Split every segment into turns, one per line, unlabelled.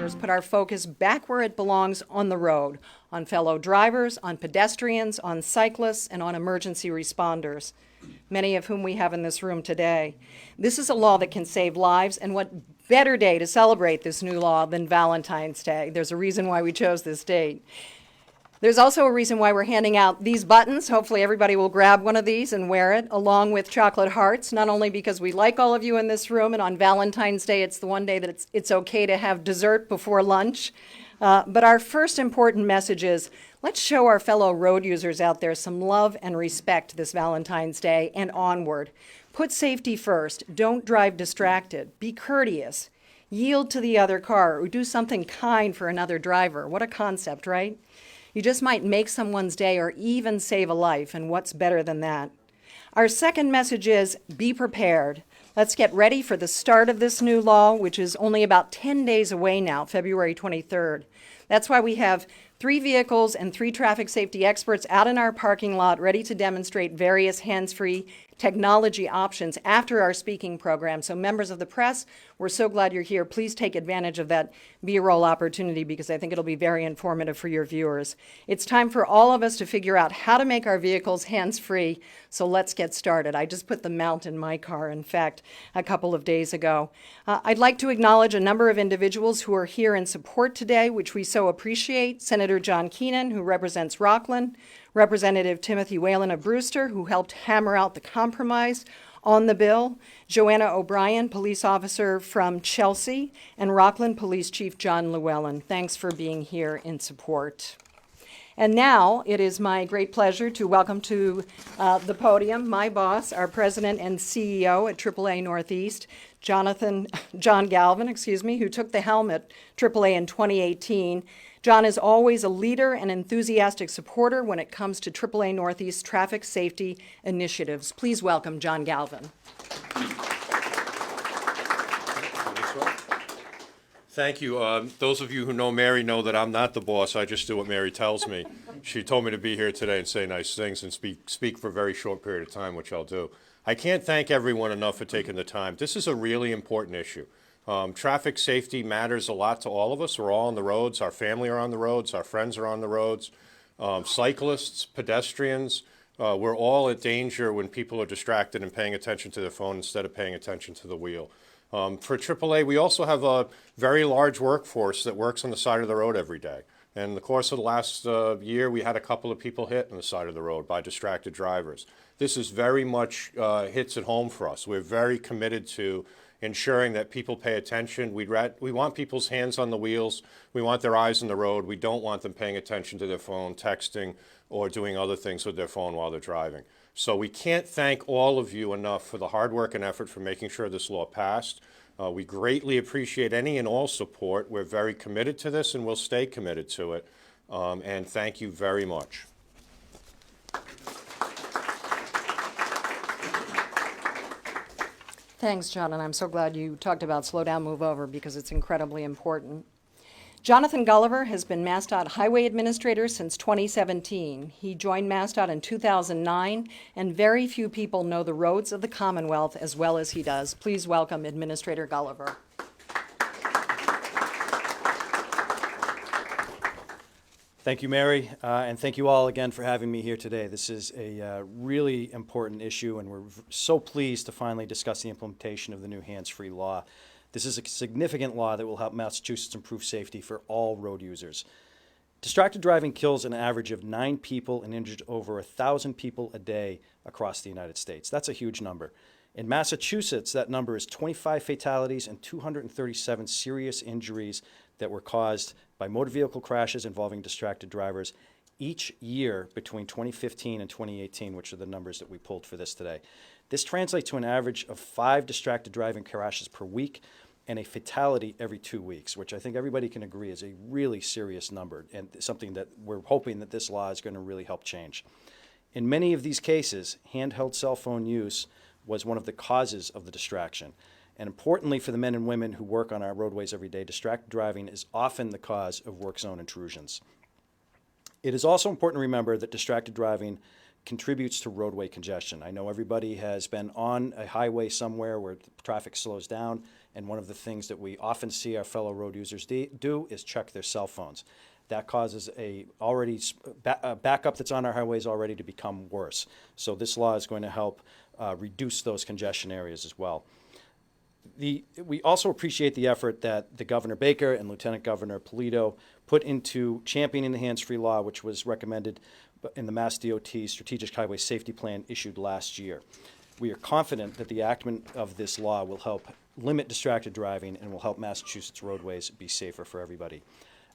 lawmakers put our focus back where it belongs, on the road, on fellow drivers, on pedestrians, on cyclists, and on emergency responders, many of whom we have in this room today. This is a law that can save lives, and what better day to celebrate this new law than Valentine's Day? There's a reason why we chose this date. There's also a reason why we're handing out these buttons. Hopefully everybody will grab one of these and wear it, along with chocolate hearts, not only because we like all of you in this room, and on Valentine's Day it's the one day that it's okay to have dessert before lunch, but our first important message is, let's show our fellow road users out there some love and respect this Valentine's Day and onward. Put safety first. Don't drive distracted. Be courteous. Yield to the other car, or do something kind for another driver. What a concept, right? You just might make someone's day or even save a life, and what's better than that? Our second message is, be prepared. Let's get ready for the start of this new law, which is only about 10 days away now, February 23rd. That's why we have 3 vehicles and 3 traffic safety experts out in our parking lot ready to demonstrate various hands-free technology options after our speaking program. So members of the press, we're so glad you're here. Please take advantage of that B-roll opportunity, because I think it'll be very informative for your viewers. It's time for all of us to figure out how to make our vehicles hands-free, so let's get started. I just put the mount in my car, in fact, a couple of days ago. I'd like to acknowledge a number of individuals who are here in support today, which we so appreciate. Senator John Keenan, who represents Rockland, Representative Timothy Whalen of Brewster, who helped hammer out the compromise on the bill, Joanna O'Brien, police officer from Chelsea, and Rockland Police Chief John Llewellyn. Thanks for being here in support. And now it is my great pleasure to welcome to the podium my boss, our president and CEO at AAA Northeast, John Galvin, who took the helm at AAA in 2018. John is always a leader and enthusiastic supporter when it comes to AAA Northeast traffic safety initiatives. Please welcome John Galvin.
Thank you. Those of you who know Mary know that I'm not the boss. I just do what Mary tells me. She told me to be here today and say nice things and speak for a very short period of time, which I'll do. I can't thank everyone enough for taking the time. This is a really important issue. Traffic safety matters a lot to all of us. We're all on the roads. Our family are on the roads. Our friends are on the roads. Cyclists, pedestrians, we're all at danger when people are distracted and paying attention to their phone instead of paying attention to the wheel. For AAA, we also have a very large workforce that works on the side of the road every day. And in the course of the last year, we had a couple of people hit on the side of the road by distracted drivers. This is very much hits at home for us. We're very committed to ensuring that people pay attention. We want people's hands on the wheels. We want their eyes on the road. We don't want them paying attention to their phone, texting, or doing other things with their phone while they're driving. So we can't thank all of you enough for the hard work and effort for making sure this law passed. We greatly appreciate any and all support. We're very committed to this and we'll stay committed to it. And thank you very much.
Thanks, John, and I'm so glad you talked about slow down, move over, because it's incredibly important. Jonathan Gulliver has been MassDOT Highway Administrator since 2017. He joined MassDOT in 2009, and very few people know the roads of the Commonwealth as well as he does. Please welcome Administrator Gulliver.
Thank you, Mary, and thank you all again for having me here today. This is a really important issue, and we're so pleased to finally discuss the implementation of the new hands-free law. This is a significant law that will help Massachusetts improve safety for all road users. Distracted driving kills an average of 9 people and injures over 1,000 people a day across the United States. That's a huge number. In Massachusetts, that number is 25 fatalities and 237 serious injuries that were caused by motor vehicle crashes involving distracted drivers each year between 2015 and 2018, which are the numbers that we pulled for this today. This translates to an average of 5 distracted driving crashes per week and a fatality every 2 weeks, which I think everybody can agree is a really serious number and something that we're hoping that this law is going to really help change. In many of these cases, handheld cell phone use was one of the causes of the distraction. And importantly for the men and women who work on our roadways every day, distracted driving is often the cause of work zone intrusions. It is also important to remember that distracted driving contributes to roadway congestion. I know everybody has been on a highway somewhere where traffic slows down, and one of the things that we often see our fellow road users do is check their cell phones. That causes a backup that's on our highways already to become worse. So this law is going to help reduce those congestion areas as well. We also appreciate the effort that the Governor Baker and Lieutenant Governor Polito put into championing the hands-free law, which was recommended in the Mass DOT Strategic Highway Safety Plan issued last year. We are confident that the enactment of this law will help limit distracted driving and will help Massachusetts roadways be safer for everybody.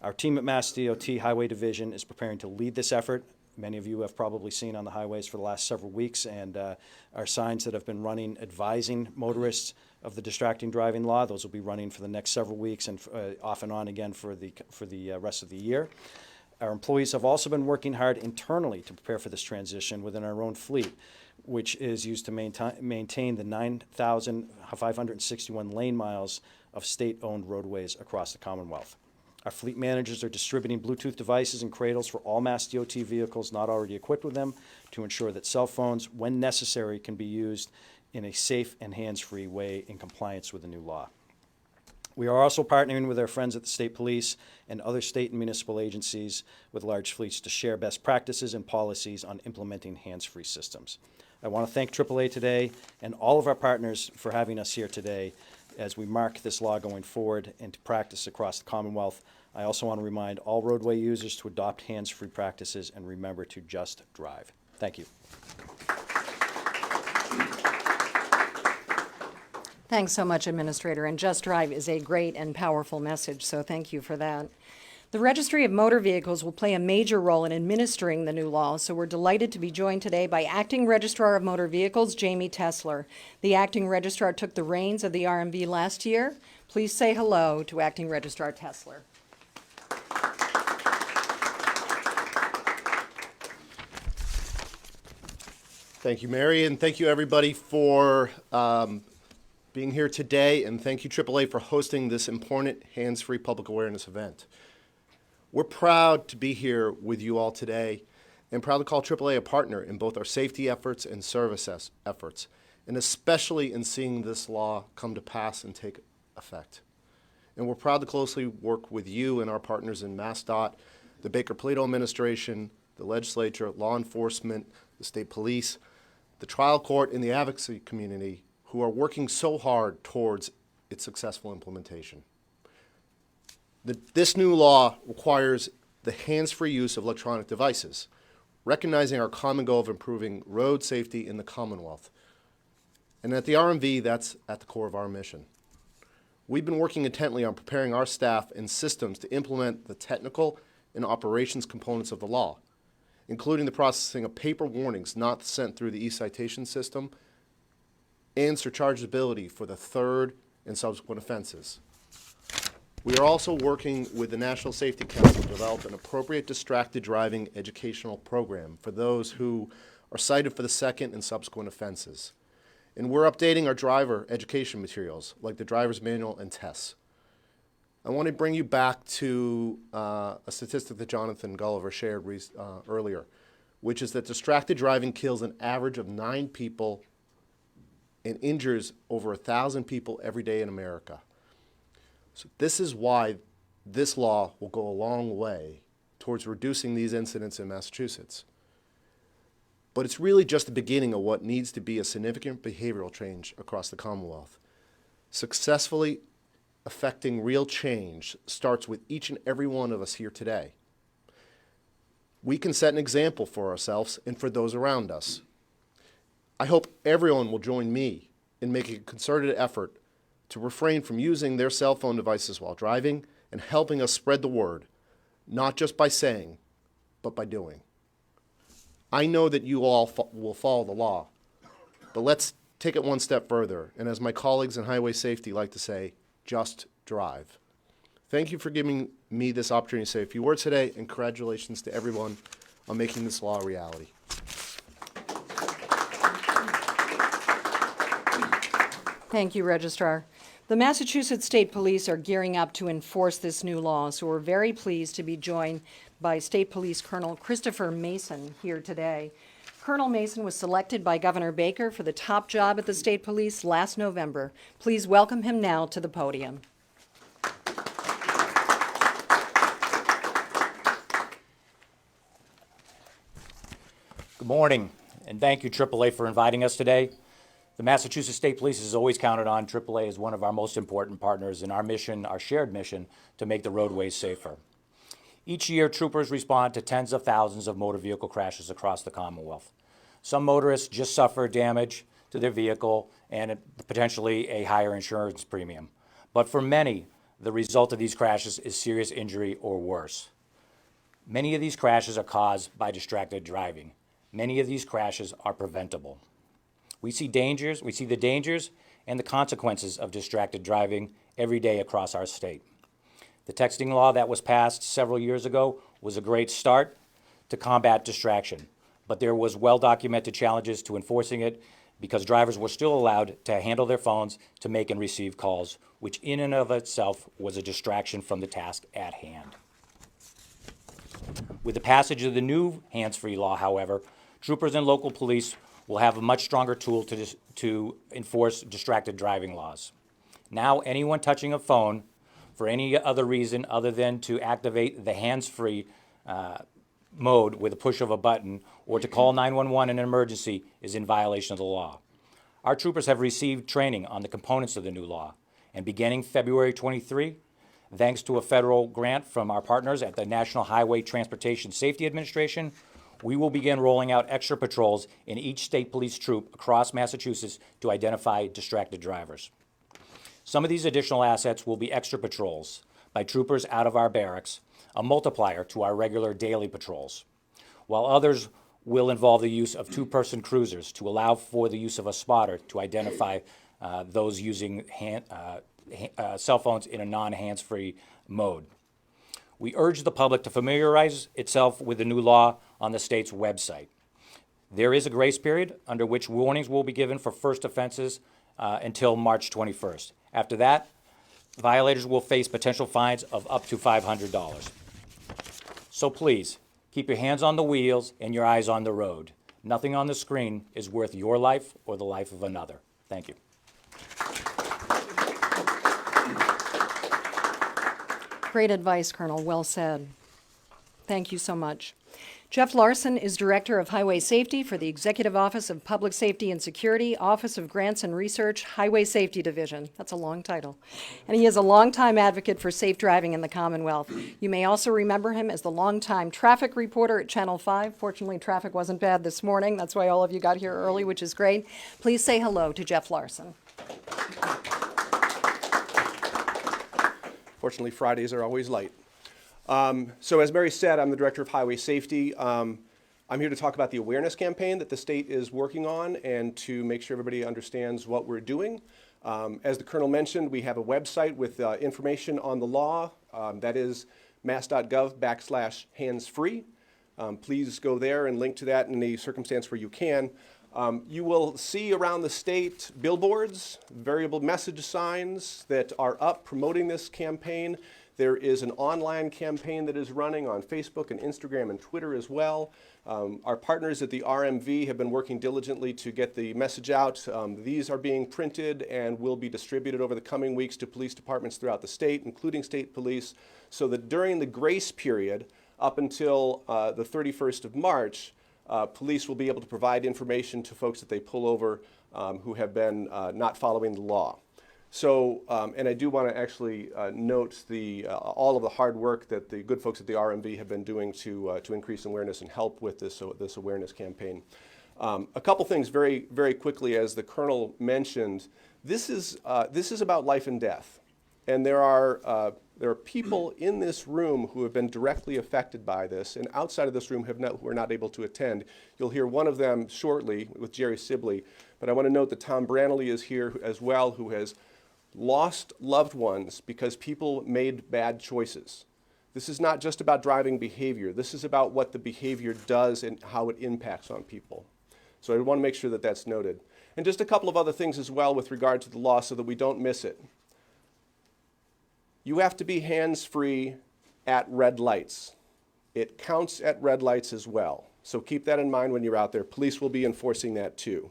Our team at Mass DOT Highway Division is preparing to lead this effort. Many of you have probably seen on the highways for the last several weeks, and our signs that have been running advising motorists of the distracting driving law. Those will be running for the next several weeks and off and on again for the rest of the year. Our employees have also been working hard internally to prepare for this transition within our own fleet, which is used to maintain the 9,561 lane miles of state-owned roadways across the Commonwealth. Our fleet managers are distributing Bluetooth devices and cradles for all Mass DOT vehicles not already equipped with them to ensure that cell phones, when necessary, can be used in a safe and hands-free way in compliance with the new law. We are also partnering with our friends at the state police and other state and municipal agencies with large fleets to share best practices and policies on implementing hands-free systems. I want to thank AAA today and all of our partners for having us here today as we mark this law going forward into practice across the Commonwealth. I also want to remind all roadway users to adopt hands-free practices and remember to just drive. Thank you.
Thanks so much, Administrator, and Just Drive is a great and powerful message, so thank you for that. The Registry of Motor Vehicles will play a major role in administering the new law, so we're delighted to be joined today by Acting Registrar of Motor Vehicles, Jamie Tesler. The Acting Registrar took the reins of the RMV last year. Please say hello to Acting Registrar Tesler.
Thank you, Mary, and thank you, everybody, for being here today, and thank you, AAA, for hosting this important hands-free public awareness event. We're proud to be here with you all today and proud to call AAA a partner in both our safety efforts and service efforts, and especially in seeing this law come to pass and take effect. And we're proud to closely work with you and our partners in MassDOT, the Baker-Polito administration, the legislature, law enforcement, the state police, the trial court, and the advocacy community who are working so hard towards its successful implementation. This new law requires the hands-free use of electronic devices, recognizing our common goal of improving road safety in the Commonwealth. And at the RMV, that's at the core of our mission. We've been working intently on preparing our staff and systems to implement the technical and operations components of the law, including the processing of paper warnings not sent through the e-citation system and surchargeability for the third and subsequent offenses. We are also working with the National Safety Council to develop an appropriate distracted driving educational program for those who are cited for the second and subsequent offenses. And we're updating our driver education materials, like the driver's manual and tests. I want to bring you back to a statistic that Jonathan Gulliver shared earlier, which is that distracted driving kills an average of 9 people and injures over 1,000 people every day in America. So this is why this law will go a long way towards reducing these incidents in Massachusetts. But it's really just the beginning of what needs to be a significant behavioral change across the Commonwealth. Successfully affecting real change starts with each and every one of us here today. We can set an example for ourselves and for those around us. I hope everyone will join me in making a concerted effort to refrain from using their cell phone devices while driving and helping us spread the word, not just by saying, but by doing. I know that you all will follow the law, but let's take it one step further, and as my colleagues in highway safety like to say, just drive. Thank you for giving me this opportunity to say a few words today, and congratulations to everyone on making this law a reality.
Thank you, Registrar. The Massachusetts State Police are gearing up to enforce this new law, so we're very pleased to be joined by State Police Colonel Christopher Mason here today. Colonel Mason was selected by Governor Baker for the top job at the state police last November. Please welcome him now to the podium.
Good morning, and thank you, AAA, for inviting us today. The Massachusetts State Police has always counted on AAA as one of our most important partners in our mission, our shared mission, to make the roadways safer. Each year, troopers respond to tens of thousands of motor vehicle crashes across the Commonwealth. Some motorists just suffer damage to their vehicle and potentially a higher insurance premium. But for many, the result of these crashes is serious injury or worse. Many of these crashes are caused by distracted driving. Many of these crashes are preventable. We see the dangers and the consequences of distracted driving every day across our state. The texting law that was passed several years ago was a great start to combat distraction, but there was well-documented challenges to enforcing it because drivers were still allowed to handle their phones to make and receive calls, which in and of itself was a distraction from the task at hand. With the passage of the new hands-free law, however, troopers and local police will have a much stronger tool to enforce distracted driving laws. Now, anyone touching a phone for any other reason other than to activate the hands-free mode with a push of a button or to call 911 in an emergency is in violation of the law. Our troopers have received training on the components of the new law, and beginning February 23, thanks to a federal grant from our partners at the National Highway Transportation Safety Administration, we will begin rolling out extra patrols in each state police troop across Massachusetts to identify distracted drivers. Some of these additional assets will be extra patrols by troopers out of our barracks, a multiplier to our regular daily patrols, while others will involve the use of two-person cruisers to allow for the use of a spotter to identify those using cell phones in a non-hands-free mode. We urge the public to familiarize itself with the new law on the state's website. There is a grace period under which warnings will be given for first offenses until March 21st. After that, violators will face potential fines of up to $500. So please, keep your hands on the wheels and your eyes on the road. Nothing on the screen is worth your life or the life of another. Thank you.
Great advice, Colonel. Well said. Thank you so much. Jeff Larson is Director of Highway Safety for the Executive Office of Public Safety and Security, Office of Grants and Research, Highway Safety Division. That's a long title. And he is a longtime advocate for safe driving in the Commonwealth. You may also remember him as the longtime traffic reporter at Channel 5. Fortunately, traffic wasn't bad this morning. That's why all of you got here early, which is great. Please say hello to Jeff Larson.
Fortunately, Fridays are always light. So as Mary said, I'm the Director of Highway Safety. I'm here to talk about the awareness campaign that the state is working on and to make sure everybody understands what we're doing. As the Colonel mentioned, we have a website with information on the law. That is mass.gov/handsfree. Please go there and link to that in the circumstance where you can. You will see around the state billboards, variable message signs that are up promoting this campaign. There is an online campaign that is running on Facebook and Instagram and Twitter as well. Our partners at the RMV have been working diligently to get the message out. These are being printed and will be distributed over the coming weeks to police departments throughout the state, including state police, so that during the grace period up until the 31st of March, police will be able to provide information to folks that they pull over who have been not following the law. So, and I do want to actually note all of the hard work that the good folks at the RMV have been doing to increase awareness and help with this awareness campaign. A couple things very, very quickly, as the Colonel mentioned. This is about life and death, and there are people in this room who have been directly affected by this, and outside of this room who are not able to attend. You'll hear one of them shortly with Jerry Sibley, but I want to note that Tom Brantley is here as well, who has lost loved ones because people made bad choices. This is not just about driving behavior. This is about what the behavior does and how it impacts on people. So I want to make sure that that's noted. And just a couple of other things as well with regard to the law so that we don't miss it. You have to be hands-free at red lights. It counts at red lights as well. So keep that in mind when you're out there. Police will be enforcing that too.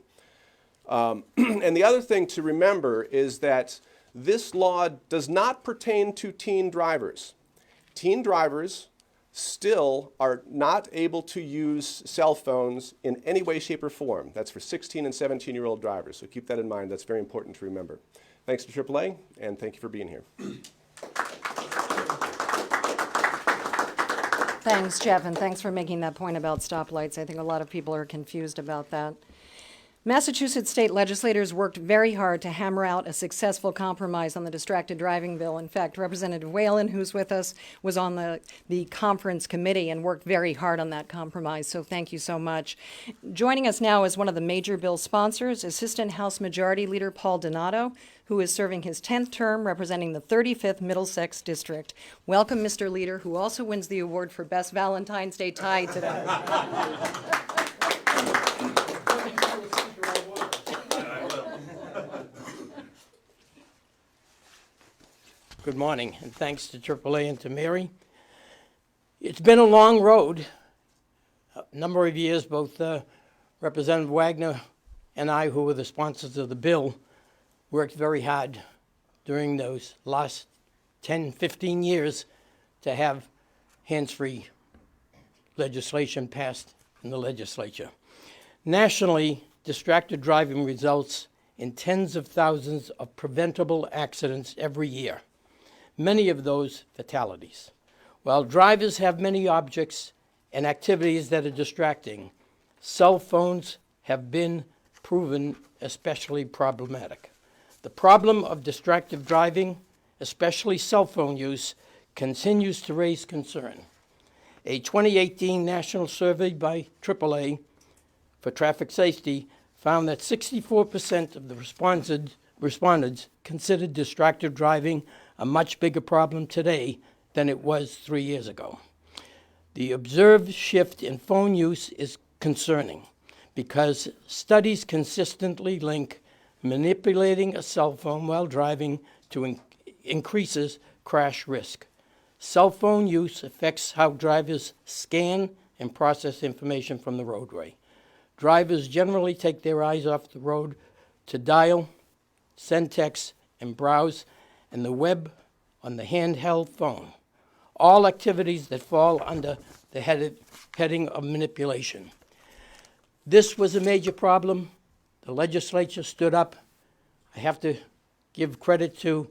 And the other thing to remember is that this law does not pertain to teen drivers. Teen drivers still are not able to use cell phones in any way, shape, or form. That's for 16 and 17-year-old drivers, so keep that in mind. That's very important to remember. Thanks to AAA, and thank you for being here.
Thanks, Jeff, and thanks for making that point about stoplights. I think a lot of people are confused about that. Massachusetts state legislators worked very hard to hammer out a successful compromise on the distracted driving bill. In fact, Representative Whalen, who's with us, was on the conference committee and worked very hard on that compromise, so thank you so much. Joining us now is one of the major bill sponsors, Assistant House Majority Leader Paul Donato, who is serving his 10th term representing the 35th Middlesex District. Welcome, Mr. Leader, who also wins the award for Best Valentine's Day Tie today.
Good morning, and thanks to AAA and to Mary. It's been a long road. A number of years, both Representative Wagner and I, who were the sponsors of the bill, worked very hard during those last 10, 15 years to have hands-free legislation passed in the legislature. Nationally, distracted driving results in tens of thousands of preventable accidents every year. Many of those fatalities. While drivers have many objects and activities that are distracting, cell phones have been proven especially problematic. The problem of distracted driving, especially cell phone use, continues to raise concern. A 2018 national survey by AAA for traffic safety found that 64% of the respondents considered distracted driving a much bigger problem today than it was 3 years ago. The observed shift in phone use is concerning because studies consistently link manipulating a cell phone while driving to increases crash risk. Cell phone use affects how drivers scan and process information from the roadway. Drivers generally take their eyes off the road to dial, send texts, and browse, and the web on the handheld phone. All activities that fall under the heading of manipulation. This was a major problem. The legislature stood up. I have to give credit to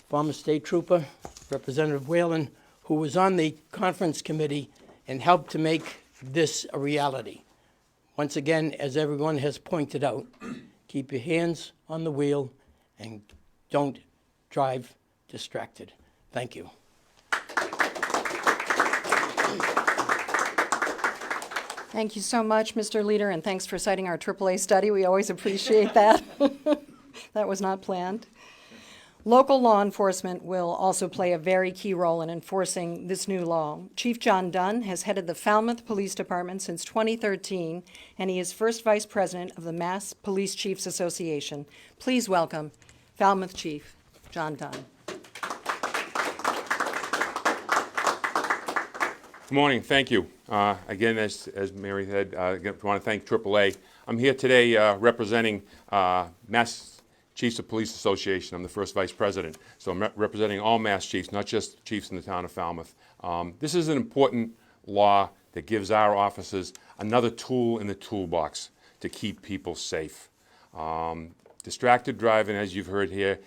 former State Trooper, Representative Whalen, who was on the conference committee and helped to make this a reality. Once again, as everyone has pointed out, keep your hands on the wheel and don't drive distracted. Thank you.
Thank you so much, Mr. Leader, and thanks for citing our AAA study. We always appreciate that. That was not planned. Local law enforcement will also play a very key role in enforcing this new law. Chief John Dunn has headed the Falmouth Police Department since 2013, and he is first vice president of the Mass Police Chiefs Association. Please welcome Falmouth Chief John Dunn.
Good morning. Thank you. Again, as Mary said, I want to thank AAA. I'm here today representing Mass Chiefs of Police Association. I'm the first vice president. So I'm representing all Mass Chiefs, not just chiefs in the town of Falmouth. This is an important law that gives our officers another tool in the toolbox to keep people safe. Distracted driving, as you've heard here,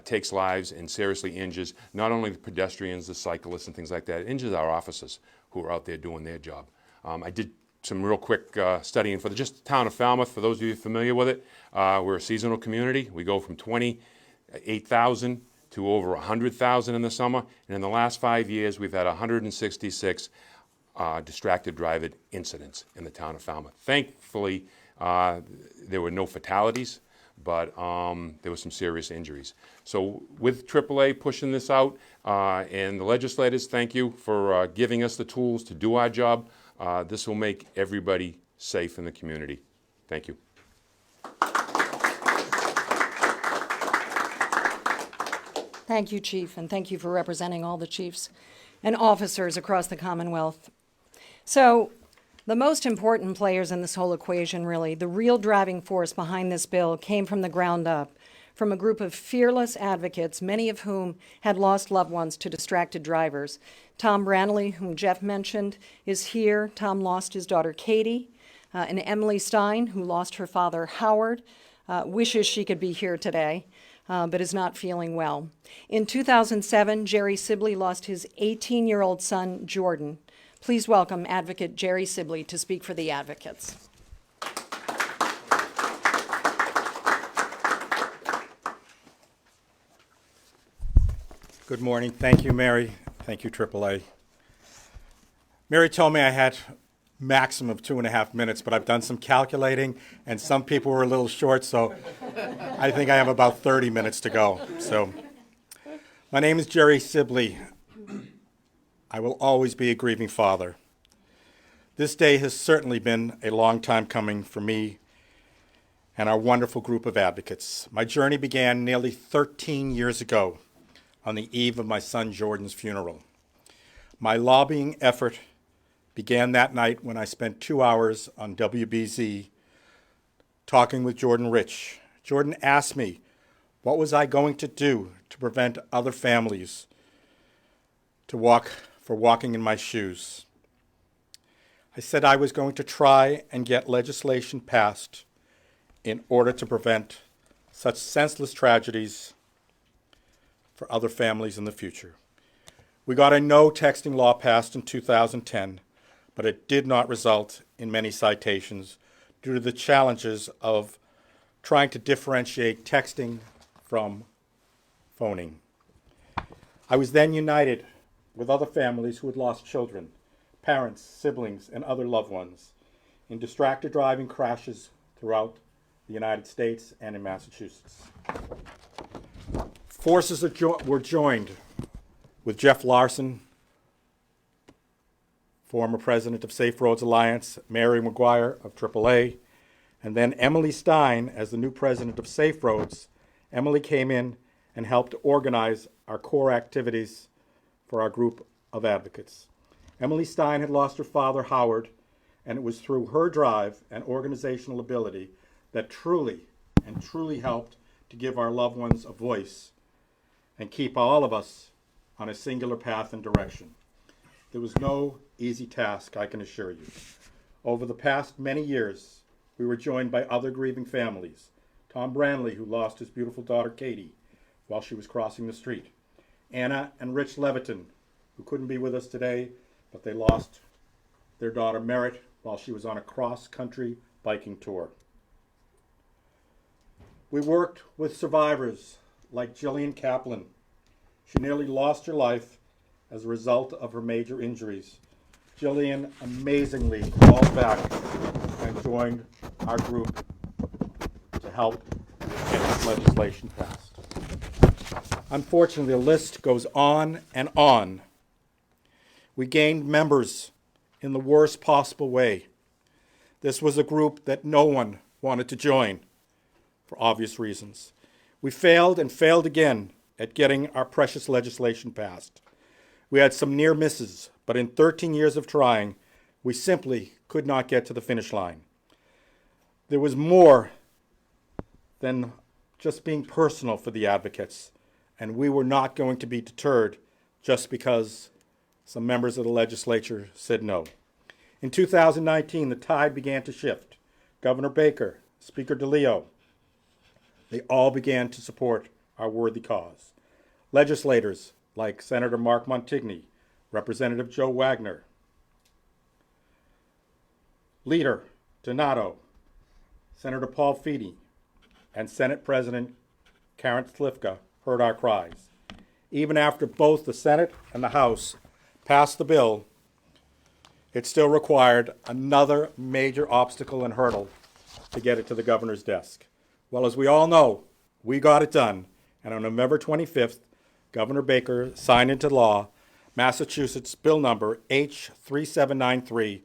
takes lives and seriously injures not only the pedestrians, the cyclists, and things like that. It injures our officers who are out there doing their job. I did some real quick studying for just the town of Falmouth. For those of you familiar with it, we're a seasonal community. We go from 28,000 to over 100,000 in the summer. And in the last 5 years, we've had 166 distracted driving incidents in the town of Falmouth. Thankfully, there were no fatalities, but there were some serious injuries. So with AAA pushing this out, and the legislators, thank you for giving us the tools to do our job. This will make everybody safe in the community. Thank you.
Thank you, Chief, and thank you for representing all the chiefs and officers across the Commonwealth. So, The most important players in this whole equation, really, the real driving force behind this bill came from the ground up, from a group of fearless advocates, many of whom had lost loved ones to distracted drivers. Tom Branley, whom Jeff mentioned, is here. Tom lost his daughter Katie, and Emily Stein, who lost her father Howard, wishes she could be here today, but is not feeling well. In 2007, Jerry Sibley lost his 18-year-old son, Jordan. Please welcome Advocate Jerry Sibley to speak for the advocates.
Good morning. Thank you, Mary. Thank you, AAA. Mary told me I had maximum of 2.5 minutes, but I've done some calculating, and some people were a little short, so I think I have about 30 minutes to go. So, my name is Jerry Sibley. I will always be a grieving father. This day has certainly been a long time coming for me and our wonderful group of advocates. My journey began nearly 13 years ago on the eve of my son Jordan's funeral. My lobbying effort began that night when I spent 2 hours on WBZ talking with Jordan Rich. Jordan asked me, what was I going to do to prevent other families walking in my shoes? I said I was going to try and get legislation passed in order to prevent such senseless tragedies for other families in the future. We got a no texting law passed in 2010, but it did not result in many citations due to the challenges of trying to differentiate texting from phoning. I was then united with other families who had lost children, parents, siblings, and other loved ones in distracted driving crashes throughout the United States and in Massachusetts. Forces were joined with Jeff Larson, former president of Safe Roads Alliance, Mary McGuire of AAA, and then Emily Stein as the new president of Safe Roads. Emily came in and helped organize our core activities for our group of advocates. Emily Stein had lost her father, Howard, and it was through her drive and organizational ability that truly helped to give our loved ones a voice and keep all of us on a singular path and direction. There was no easy task, I can assure you. Over the past many years, we were joined by other grieving families. Tom Branley, who lost his beautiful daughter Katie while she was crossing the street. Anna and Rich Leviton, who couldn't be with us today, but they lost their daughter Merritt while she was on a cross-country biking tour. We worked with survivors like Jillian Kaplan. She nearly lost her life as a result of her major injuries. Jillian amazingly called back and joined our group to help get this legislation passed. Unfortunately, the list goes on and on. We gained members in the worst possible way. This was a group that no one wanted to join for obvious reasons. We failed and failed again at getting our precious legislation passed. We had some near misses, but in 13 years of trying, we simply could not get to the finish line. There was more than just being personal for the advocates, and we were not going to be deterred just because some members of the legislature said no. In 2019, the tide began to shift. Governor Baker, Speaker DeLeo, they all began to support our worthy cause. Legislators like Senator Mark Montigny, Representative Joe Wagner, Leader Donato, Senator Paul Feedy, and Senate President Karen Slifka heard our cries. Even after both the Senate and the House passed the bill, it still required another major obstacle and hurdle to get it to the governor's desk. Well, as we all know, we got it done, and on November 25th, Governor Baker signed into law Massachusetts Bill number H3793,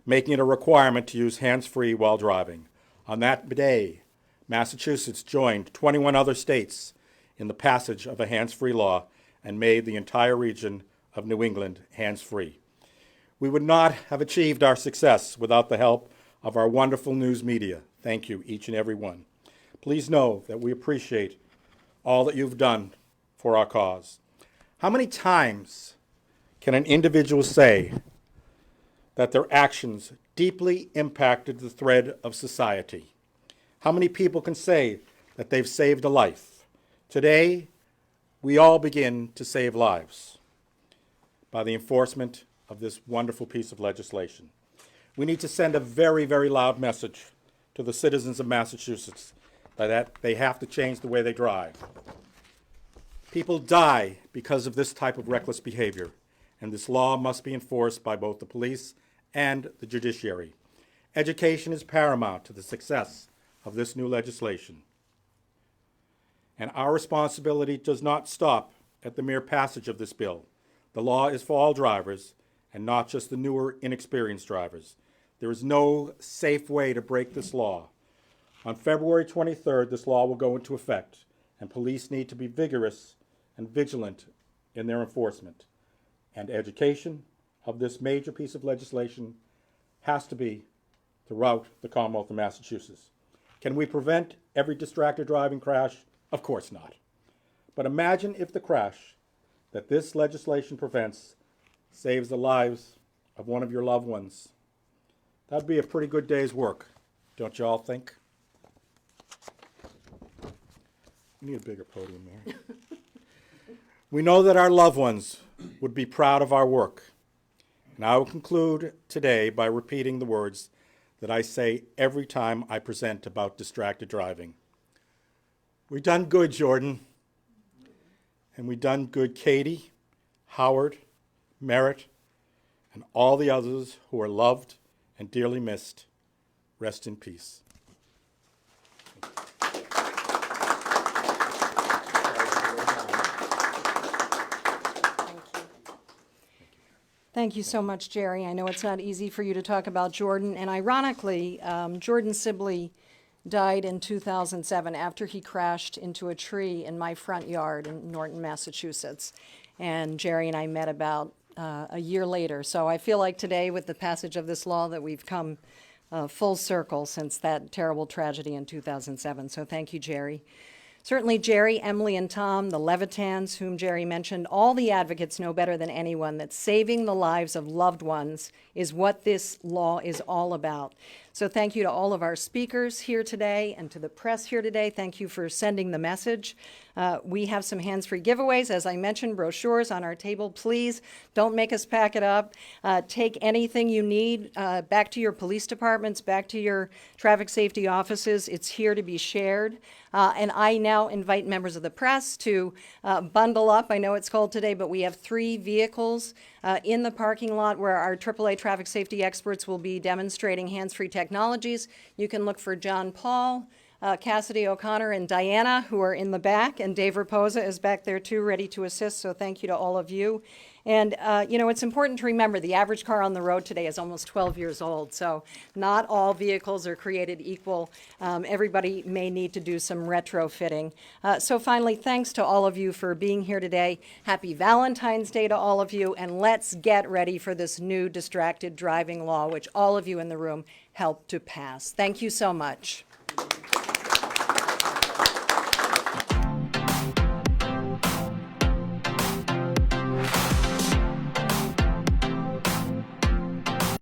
making it a requirement to use hands-free while driving. On that day, Massachusetts joined 21 other states in the passage of a hands-free law and made the entire region of New England hands-free. We would not have achieved our success without the help of our wonderful news media. Thank you, each and every one. Please know that we appreciate all that you've done for our cause. How many times can an individual say that their actions deeply impacted the thread of society? How many people can say that they've saved a life? Today, we all begin to save lives by the enforcement of this wonderful piece of legislation. We need to send a very, very loud message to the citizens of Massachusetts that they have to change the way they drive. People die because of this type of reckless behavior, and this law must be enforced by both the police and the judiciary. Education is paramount to the success of this new legislation. And our responsibility does not stop at the mere passage of this bill. The law is for all drivers and not just the newer, inexperienced drivers. There is no safe way to break this law. On February 23rd, this law will go into effect, and police need to be vigorous and vigilant in their enforcement. And education of this major piece of legislation has to be throughout the Commonwealth of Massachusetts. Can we prevent every distracted driving crash? Of course not. But imagine if the crash that this legislation prevents saves the lives of one of your loved ones. That'd be a pretty good day's work, don't you all think? We need a bigger podium there. We know that our loved ones would be proud of our work. And I will conclude today by repeating the words that I say every time I present about distracted driving. We done good, Jordan. And we done good, Katie, Howard, Merritt, and all the others who are loved and dearly missed. Rest in peace.
Thank you so much, Jerry. I know it's not easy for you to talk about Jordan, and ironically, Jordan Sibley died in 2007 after he crashed into a tree in my front yard in Norton, Massachusetts. And Jerry and I met about a year later. So I feel like today, with the passage of this law, that we've come full circle since that terrible tragedy in 2007. So thank you, Jerry. Certainly Jerry, Emily, and Tom, the Levitans, whom Jerry mentioned, all the advocates know better than anyone that saving the lives of loved ones is what this law is all about. So thank you to all of our speakers here today and to the press here today. Thank you for sending the message. We have some hands-free giveaways. As I mentioned, brochures on our table. Please don't make us pack it up. Take anything you need back to your police departments, back to your traffic safety offices. It's here to be shared. And I now invite members of the press to bundle up. I know it's cold today, but we have 3 vehicles in the parking lot where our AAA traffic safety experts will be demonstrating hands-free technologies. You can look for John Paul, Cassidy O'Connor, and Diana, who are in the back, and Dave Raposa is back there too, ready to assist, so thank you to all of you. And, you know, it's important to remember the average car on the road today is almost 12 years old, so not all vehicles are created equal. Everybody may need to do some retrofitting. So finally, thanks to all of you for being here today. Happy Valentine's Day to all of you, and let's get ready for this new distracted driving law, which all of you in the room helped to pass. Thank you so much.